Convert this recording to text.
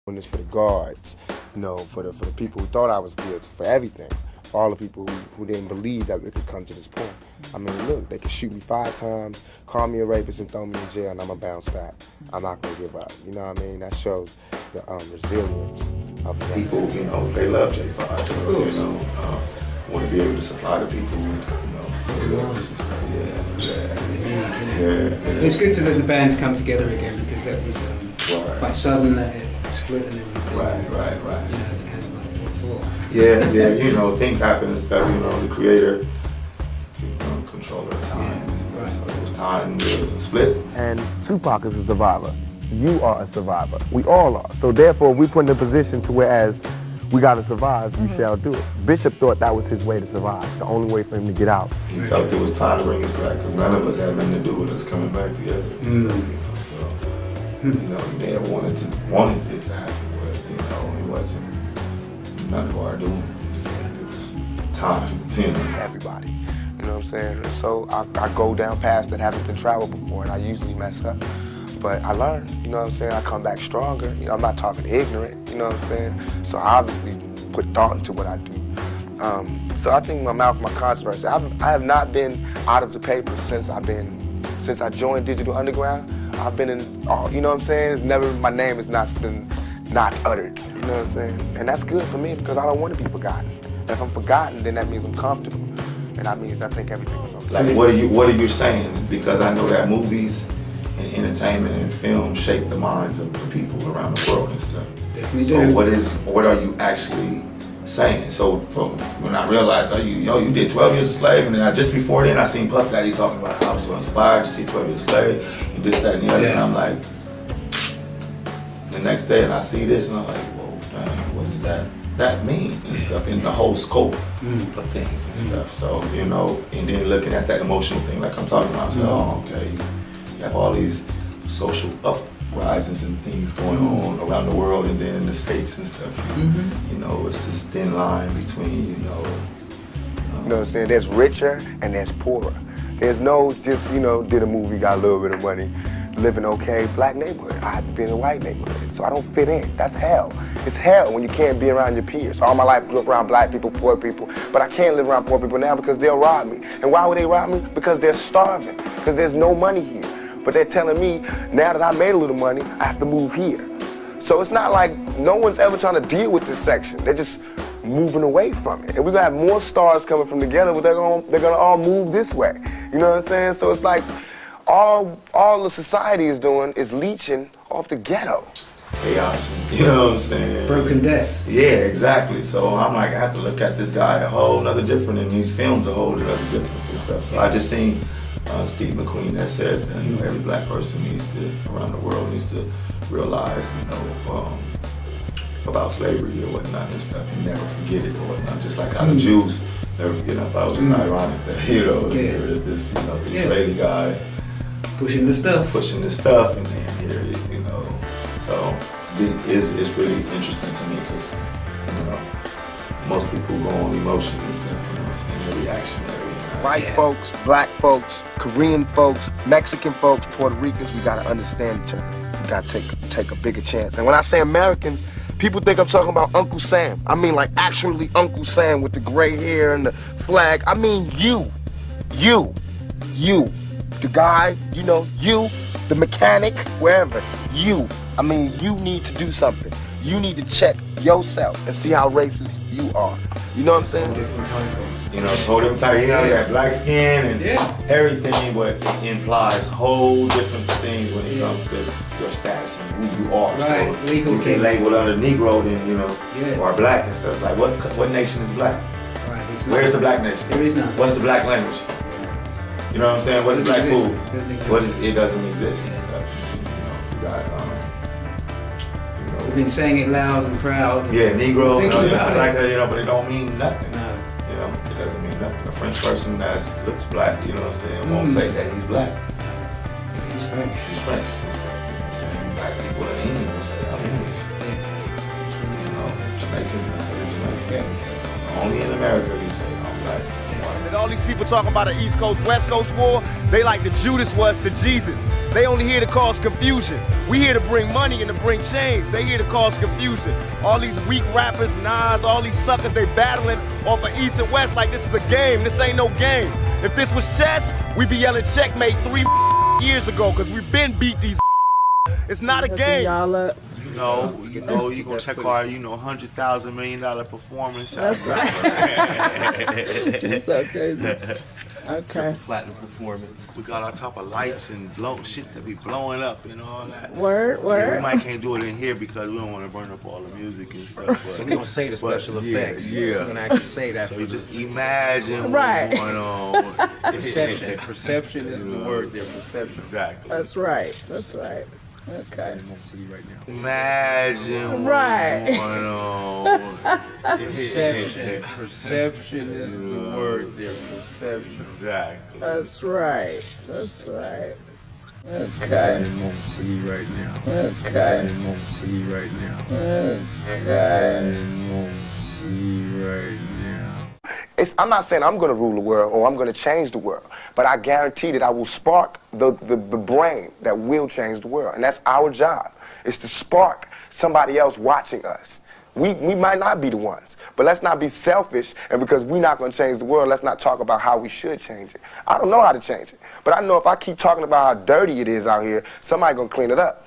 doing this for the guards, you know, for the people who thought I was guilty, for everything. For all the people who didn't believe that it could come to this point. I mean, look, they could shoot me 5 times, call me a rapist and throw me in jail, and I'm gonna bounce back. I'm not gonna give up. You know what I mean? That shows the resilience of the people. You know, they love J5, so you know, want to be able to supply the people. You know, this and stuff. Yeah. It's good to that the band's come together again, because that was quite sudden that it split and everything. Right. You know, it's kind of like before. Yeah, you know, things happen and stuff. You know, the creator, controller of time. So it was time to split. And Tupac is a survivor. You are a survivor. We all are. So therefore, we put in a position to whereas we got to survive, you shall do it. Bishop thought that was his way to survive, the only way for him to get out. He felt it was time to bring us back, because none of us had nothing to do with us coming back together. So, you know, he may have wanted it to happen, but, you know, it wasn't none of our doing. It was time. Everybody, you know what I'm saying? And so I go down past that, having been traveled before, and I usually mess up. But I learned, you know what I'm saying? I come back stronger. You know, I'm not talking ignorant, you know what I'm saying? So I obviously put thought into what I do. So I think my mouth, my controversy. I have not been out of the paper since I joined Digital Underground. I've been in, you know what I'm saying? It's never, my name has not been not uttered, you know what I'm saying? And that's good for me, because I don't want to be forgotten. And if I'm forgotten, then that means I'm comfortable. And that means I think everything is okay. Like, what are you saying? Because I know that movies and entertainment and film shape the minds of the people around the world and stuff. Definitely so do. what are you actually saying? So from when I realized, you did 12 Years a Slave, and then just before then I seen Puff Daddy talking about how I was so inspired to see 12 Years a Slave, and this, that, and the other, and I'm like, the next day and I see this, and I'm like, whoa, dang, what does that mean and stuff, in the whole scope of things and stuff. So, you know, and then looking at that emotional thing like I'm talking about, so, okay, you have all these social uprisings and things going on around the world, and then in the States and stuff. You know, it's this thin line between, you know what I'm saying? There's richer and there's poorer. There's no just, you know, did a movie, got a little bit of money, living okay, black neighborhood. I have to be in a white neighborhood, so I don't fit in. That's hell. It's hell when you can't be around your peers. All my life I grew up around black people, poor people, but I can't live around poor people now because they'll rob me. And why would they rob me? Because they're starving, because there's no money here. But they're telling me, now that I made a little money, I have to move here. So it's not like no one's ever trying to deal with this section. They're just moving away from it. And we're gonna have more stars coming from together, but they're gonna all move this way. You know what I'm saying? So it's like all the society is doing is leeching off the ghetto. Chaos, you know what I'm saying? Broken death. Yeah, exactly. So I'm like, I have to look at this guy a whole nother different, and these films a whole other difference and stuff. So I just seen Steve McQueen that said that, you know, every black person around the world needs to realize, you know, about slavery or whatnot and stuff, and never forget it or whatnot. Just like how the Jews never forget about it. It's ironic that, you know, there is this, you know, the Israeli guy pushing the stuff, and then here, you know. So it's really interesting to me, because, you know, most people go on emotion and stuff, you know what I'm saying? They're reactionary. White folks, black folks, Korean folks, Mexican folks, Puerto Ricans, we gotta understand each other. We gotta take a bigger chance. And when I say Americans, people think I'm talking about Uncle Sam. I mean like actually Uncle Sam with the gray hair and the flag. I mean you, the guy, you know, you, the mechanic, wherever, you. I mean, you need to do something. You need to check yourself and see how racist you are. You know what I'm saying? Different times. You know, so them type, you know, you got black skin and everything, but it implies whole different things when it comes to your status and who you are. Right. So Legal you get labeled under Negro, then, you know, or black and stuff. It's like, what nation is black? Right. Where's the black nation? There is none. What's the black language? You know what I'm saying? What is black food? It doesn't exist and stuff. You know, you got, we've been saying it loud and proud. Yeah, Negro, you know, like that, you know, but it don't mean nothing. No. You know, it doesn't mean nothing. A French person that looks black, you know what I'm saying, won't say that he's black. He's French. He's French. You know, saying black people in England will say I'm English. You know, Jamaicans will say Jamaican. Only in America you say I'm black. And all these people talking about an East Coast, West Coast war, they like the Judas was to Jesus. They only here to cause confusion. We here to bring money and to bring change. They here to cause confusion. All these weak rappers, Nas, all these suckers, they battling off of East and West like this is a game. This ain't no game. If this was chess, we'd be yelling checkmate 3 years ago, because we've been beat these. It's not a game. You know, you gonna check our, $100,000 million performance. That's right. That's so crazy. Okay. Platinum performance. We got on top of lights and shit that be blowing up and all that. Word. We might can't do it in here because we don't want to burn up all the music and stuff. But, so we don't say the special effects. Yeah. We're gonna actually say that. So you just imagine what's going on. Perception. Perception is the word there. Perception. Exactly. That's right. Okay. Imagine what's going on. Perception. Perception is the word there. Perception. Exactly. That's right. Okay. See right now. Okay. See right now. Okay. See right now. I'm not saying I'm going to rule the world or I'm going to change the world, but I guarantee that I will spark the brain that will change the world. And that's our job, is to spark somebody else watching us. We might not be the ones, but let's not be selfish, and because we're not going to change the world, let's not talk about how we should change it. I don't know how to change it, but I know if I keep talking about how dirty it is out here, somebody's going to clean it up.